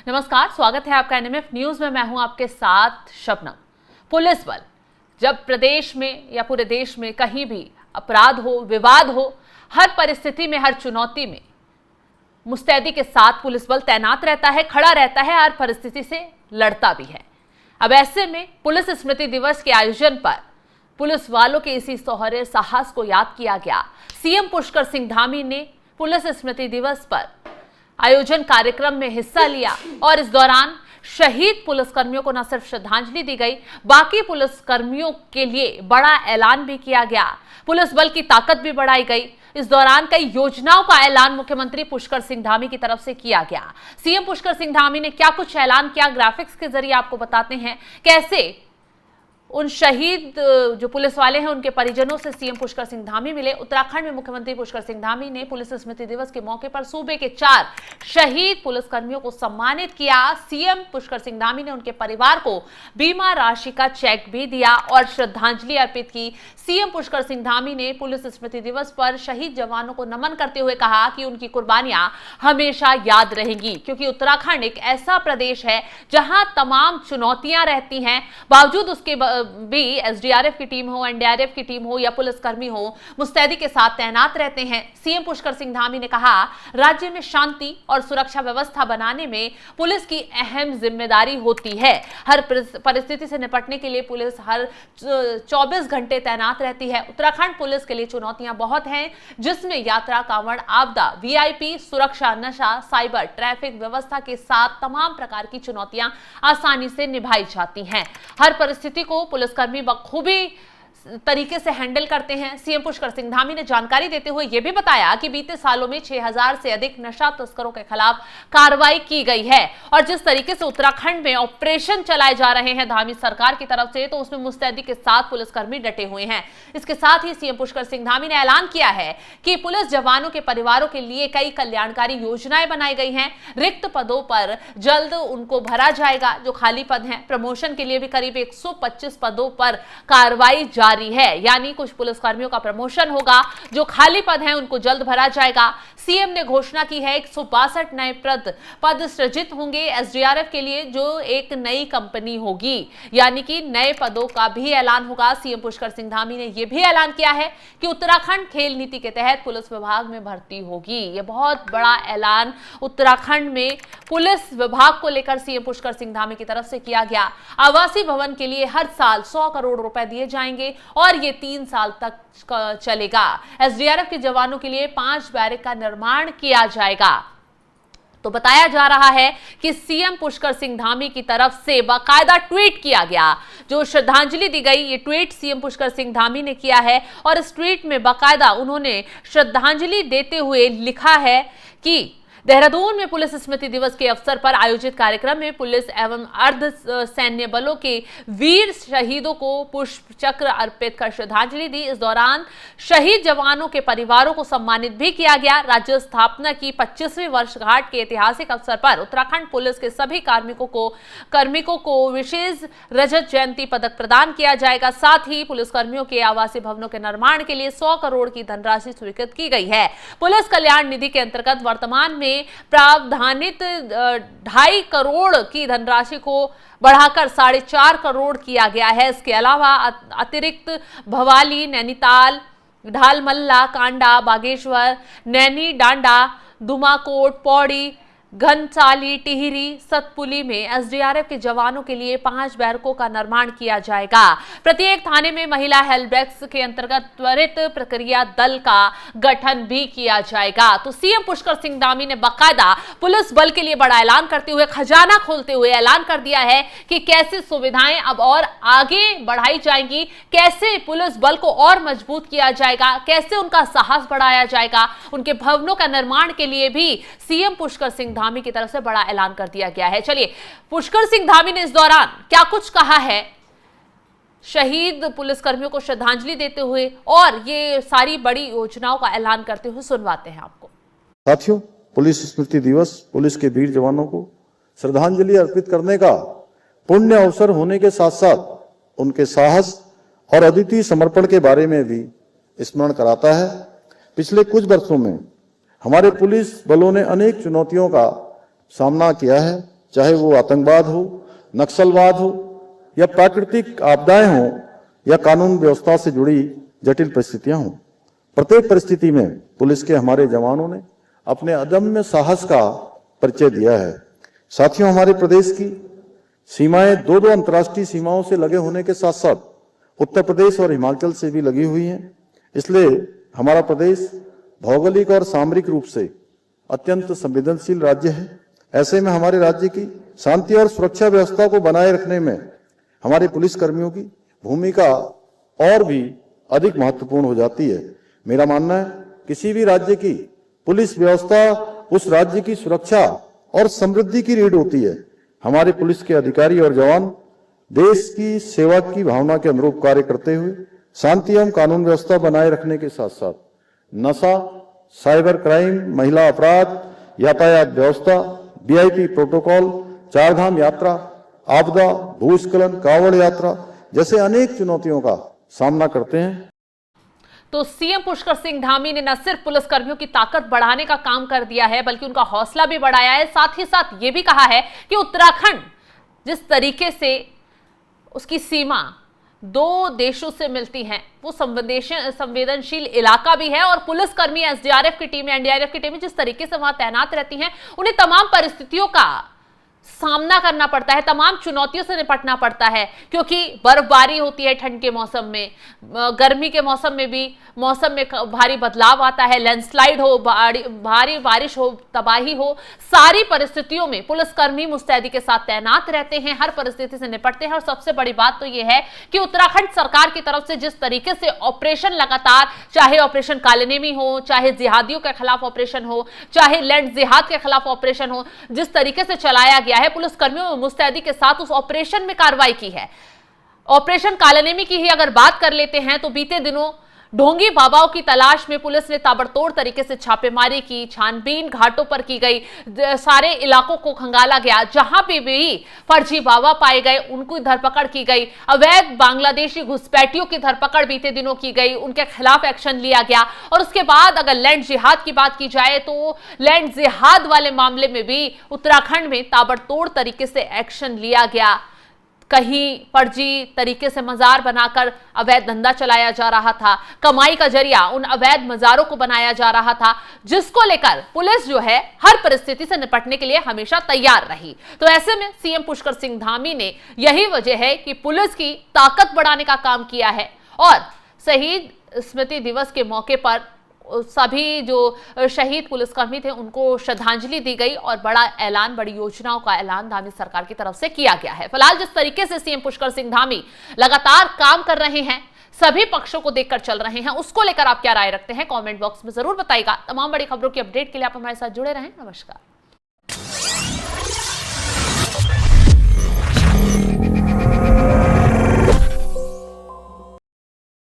नमस्कार, स्वागत है आपका एनएमएफ न्यूज में। मैं हूं आपके साथ शबनम। पुलिस बल जब प्रदेश में या पूरे देश में कहीं भी अपराध हो, विवाद हो, हर परिस्थिति में, हर चुनौती में मुस्तैदी के साथ पुलिस बल तैनात रहता है, खड़ा रहता है, हर परिस्थिति से लड़ता भी है। अब ऐसे में पुलिस स्मृति दिवस के आयोजन पर पुलिस वालों के इसी शौर्य साहस को याद किया गया। सीएम पुष्कर सिंह धामी ने पुलिस स्मृति दिवस पर आयोजन कार्यक्रम में हिस्सा लिया और इस दौरान शहीद पुलिसकर्मियों को न सिर्फ श्रद्धांजलि दी गई, बाकी पुलिसकर्मियों के लिए बड़ा ऐलान भी किया गया। पुलिस बल की ताकत भी बढ़ाई गई। इस दौरान कई योजनाओं का ऐलान मुख्यमंत्री पुष्कर सिंह धामी की तरफ से किया गया। सीएम पुष्कर सिंह धामी ने क्या कुछ ऐलान किया, ग्राफिक्स के जरिए आपको बताते हैं। कैसे उन शहीद जो पुलिस वाले हैं उनके परिजनों से सीएम पुष्कर सिंह धामी मिले। उत्तराखंड में मुख्यमंत्री पुष्कर सिंह धामी ने पुलिस स्मृति दिवस के मौके पर सूबे के 4 शहीद पुलिसकर्मियों को सम्मानित किया। सीएम पुष्कर सिंह धामी ने उनके परिवार को बीमा राशि का चेक भी दिया और श्रद्धांजलि अर्पित की। सीएम पुष्कर सिंह धामी ने पुलिस स्मृति दिवस पर शहीद जवानों को नमन करते हुए कहा कि उनकी कुर्बानियां हमेशा याद रहेंगी, क्योंकि उत्तराखंड एक ऐसा प्रदेश है जहां तमाम चुनौतियां रहती हैं, बावजूद उसके भी एसडीआरएफ की टीम हो, एनडीआरएफ की टीम हो या पुलिसकर्मी हो, मुस्तैदी के साथ तैनात रहते हैं। सीएम पुष्कर सिंह धामी ने कहा, राज्य में शांति और सुरक्षा व्यवस्था बनाने में पुलिस की अहम जिम्मेदारी होती है। हर परिस्थिति से निपटने के लिए पुलिस हर 24 घंटे तैनात रहती है। उत्तराखंड पुलिस के लिए चुनौतियां बहुत हैं, जिसमें यात्रा, कांवड़, आपदा, वीआईपी, सुरक्षा, नशा, साइबर, ट्रैफिक व्यवस्था के साथ तमाम प्रकार की चुनौतियां आसानी से निभाई जाती हैं। हर परिस्थिति को पुलिसकर्मी बखूबी तरीके से हैंडल करते हैं। सीएम पुष्कर सिंह धामी ने जानकारी देते हुए यह भी बताया कि बीते सालों में 6000 से अधिक नशा तस्करों के खिलाफ कार्रवाई की गई है और जिस तरीके से उत्तराखंड में ऑपरेशन चलाए जा रहे हैं धामी सरकार की तरफ से, तो उसमें मुस्तैदी के साथ पुलिसकर्मी डटे हुए हैं। इसके साथ ही सीएम पुष्कर सिंह धामी ने ऐलान किया है कि पुलिस जवानों के परिवारों के लिए कई कल्याणकारी योजनाएं बनाई गई हैं। रिक्त पदों पर जल्द उनको भरा जाएगा, जो खाली पद हैं। प्रमोशन के लिए भी करीब 125 पदों पर कार्रवाई जारी है, यानी कुछ पुलिसकर्मियों का प्रमोशन होगा। जो खाली पद हैं उनको जल्द भरा जाएगा। सीएम ने घोषणा की है 162 नए पद सृजित होंगे एसडीआरएफ के लिए, जो एक नई कंपनी होगी, यानी कि नए पदों का भी ऐलान होगा। सीएम पुष्कर सिंह धामी ने यह भी ऐलान किया है कि उत्तराखंड खेल नीति के तहत पुलिस विभाग में भर्ती होगी। यह बहुत बड़ा ऐलान उत्तराखंड में पुलिस विभाग को लेकर सीएम पुष्कर सिंह धामी की तरफ से किया गया। आवासीय भवन के लिए हर साल 100 करोड़ रुपए दिए जाएंगे और ये 3 साल तक चलेगा। एसडीआरएफ के जवानों के लिए 5 बैरक का निर्माण किया जाएगा। तो बताया जा रहा है कि सीएम पुष्कर सिंह धामी की तरफ से बाकायदा ट्वीट किया गया, जो श्रद्धांजलि दी गई। ये ट्वीट सीएम पुष्कर सिंह धामी ने किया है और इस ट्वीट में बाकायदा उन्होंने श्रद्धांजलि देते हुए लिखा है कि देहरादून में पुलिस स्मृति दिवस के अवसर पर आयोजित कार्यक्रम में पुलिस एवं अर्ध सैन्य बलों के वीर शहीदों को पुष्प चक्र अर्पित कर श्रद्धांजलि दी। इस दौरान शहीद जवानों के परिवारों को सम्मानित भी किया गया। राज्य स्थापना की 25वीं वर्षगांठ के ऐतिहासिक अवसर पर उत्तराखंड पुलिस के सभी कार्मिकों को विशेष रजत जयंती पदक प्रदान किया जाएगा। साथ ही पुलिसकर्मियों के आवासीय भवनों के निर्माण के लिए 100 करोड़ की धनराशि स्वीकृत की गई है। पुलिस कल्याण निधि के अंतर्गत वर्तमान में प्रावधानित 2.5 करोड़ की धनराशि को बढ़ाकर 4.5 करोड़ किया गया है। इसके अलावा अतिरिक्त भवाली, नैनीताल, ढालमल्ला, कांडा, बागेश्वर, नैनी डांडा, दुमाकोट, पौड़ी, घनसाली, टिहरी, सतपुली में एसडीआरएफ के जवानों के लिए 5 बैरकों का निर्माण किया जाएगा। प्रत्येक थाने में महिला हेल्प डेस्क के अंतर्गत त्वरित प्रक्रिया दल का गठन भी किया जाएगा। तो सीएम पुष्कर सिंह धामी ने बाकायदा पुलिस बल के लिए बड़ा ऐलान करते हुए, खजाना खोलते हुए ऐलान कर दिया है कि कैसे सुविधाएं अब और आगे बढ़ाई जाएंगी, कैसे पुलिस बल को और मजबूत किया जाएगा, कैसे उनका साहस बढ़ाया जाएगा। उनके भवनों का निर्माण के लिए भी सीएम पुष्कर सिंह धामी की तरफ से बड़ा ऐलान कर दिया गया है। चलिए, पुष्कर सिंह धामी ने इस दौरान क्या कुछ कहा है, शहीद पुलिसकर्मियों को श्रद्धांजलि देते हुए और ये सारी बड़ी योजनाओं का ऐलान करते हुए सुनवाते हैं आपको। साथियों, पुलिस स्मृति दिवस पुलिस के वीर जवानों को श्रद्धांजलि अर्पित करने का पुण्य अवसर होने के साथ साथ उनके साहस और अद्वितीय समर्पण के बारे में भी स्मरण कराता है। पिछले कुछ वर्षों में हमारे पुलिस बलों ने अनेक चुनौतियों का सामना किया है, चाहे वो आतंकवाद हो, नक्सलवाद हो या प्राकृतिक आपदाएं हों या कानून व्यवस्था से जुड़ी जटिल परिस्थितियां हों। प्रत्येक परिस्थिति में पुलिस के हमारे जवानों ने अपने अदम्य साहस का परिचय दिया है। साथियों, हमारे प्रदेश की सीमाएं दो अंतर्राष्ट्रीय सीमाओं से लगे होने के साथ साथ उत्तर प्रदेश और हिमाचल से भी लगी हुई हैं। इसलिए हमारा प्रदेश भौगोलिक और सामरिक रूप से अत्यंत संवेदनशील राज्य है। ऐसे में हमारे राज्य की शांति और सुरक्षा व्यवस्था को बनाए रखने में हमारे पुलिस कर्मियों की भूमिका और भी अधिक महत्वपूर्ण हो जाती है। मेरा मानना है, किसी भी राज्य की पुलिस व्यवस्था उस राज्य की सुरक्षा और समृद्धि की रीढ़ होती है। हमारे पुलिस के अधिकारी और जवान देश की सेवा की भावना के अनुरूप कार्य करते हुए शांति एवं कानून व्यवस्था बनाए रखने के साथ साथ नशा, साइबर क्राइम, महिला अपराध, यातायात व्यवस्था, वीआईपी प्रोटोकॉल, चारधाम यात्रा, आपदा, भूस्खलन, कांवड़ यात्रा जैसे अनेक चुनौतियों का सामना करते हैं। तो सीएम पुष्कर सिंह धामी ने न सिर्फ पुलिसकर्मियों की ताकत बढ़ाने का काम कर दिया है, बल्कि उनका हौसला भी बढ़ाया है। साथ ही साथ ये भी कहा है कि उत्तराखंड जिस तरीके से उसकी सीमा दो देशों से मिलती है, वो संवेदनशील इलाका भी है और पुलिसकर्मी एसडीआरएफ की टीम, एनडीआरएफ की टीम जिस तरीके से वहां तैनात रहती हैं, उन्हें तमाम परिस्थितियों का सामना करना पड़ता है, तमाम चुनौतियों से निपटना पड़ता है, क्योंकि बर्फबारी होती है ठंड के मौसम में, गर्मी के मौसम में भी मौसम में भारी बदलाव आता है, लैंडस्लाइड हो, भारी बारिश हो, तबाही हो, सारी परिस्थितियों में पुलिसकर्मी मुस्तैदी के साथ तैनात रहते हैं, हर परिस्थिति से निपटते हैं। और सबसे बड़ी बात तो यह है कि उत्तराखंड सरकार की तरफ से जिस तरीके से ऑपरेशन लगातार, चाहे ऑपरेशन कालनेमी हो, चाहे जिहादियों के खिलाफ ऑपरेशन हो, चाहे लैंड जिहाद के खिलाफ ऑपरेशन हो, जिस तरीके से चलाया गया है, पुलिसकर्मियों ने मुस्तैदी के साथ उस ऑपरेशन में कार्रवाई की है। ऑपरेशन कालनेमी की ही अगर बात कर लेते हैं तो बीते दिनों ढोंगी बाबाओं की तलाश में पुलिस ने ताबड़तोड़ तरीके से छापेमारी की, छानबीन घाटों पर की गई, सारे इलाकों को खंगाला गया, जहां पे भी फर्जी बाबा पाए गए उनकी धरपकड़ की गई, अवैध बांग्लादेशी घुसपैठियों की धरपकड़ बीते दिनों की गई, उनके खिलाफ एक्शन लिया गया। और उसके बाद अगर लैंड जिहाद की बात की जाए तो लैंड जिहाद वाले मामले में भी उत्तराखंड में ताबड़तोड़ तरीके से एक्शन लिया गया। कहीं फर्जी तरीके से मजार बनाकर अवैध धंधा चलाया जा रहा था, कमाई का जरिया उन अवैध मजारों को बनाया जा रहा था, जिसको लेकर पुलिस जो है हर परिस्थिति से निपटने के लिए हमेशा तैयार रही। तो ऐसे में सीएम पुष्कर सिंह धामी ने यही वजह है कि पुलिस की ताकत बढ़ाने का काम किया है और शहीद स्मृति दिवस के मौके पर सभी जो शहीद पुलिसकर्मी थे उनको श्रद्धांजलि दी गई और बड़ा ऐलान, बड़ी योजनाओं का ऐलान धामी सरकार की तरफ से किया गया है। फिलहाल जिस तरीके से सीएम पुष्कर सिंह धामी लगातार काम कर रहे हैं, सभी पक्षों को देखकर चल रहे हैं, उसको लेकर आप क्या राय रखते हैं कमेंट बॉक्स में जरूर बताइएगा। तमाम बड़ी खबरों की अपडेट के लिए आप हमारे साथ जुड़े रहें। नमस्कार।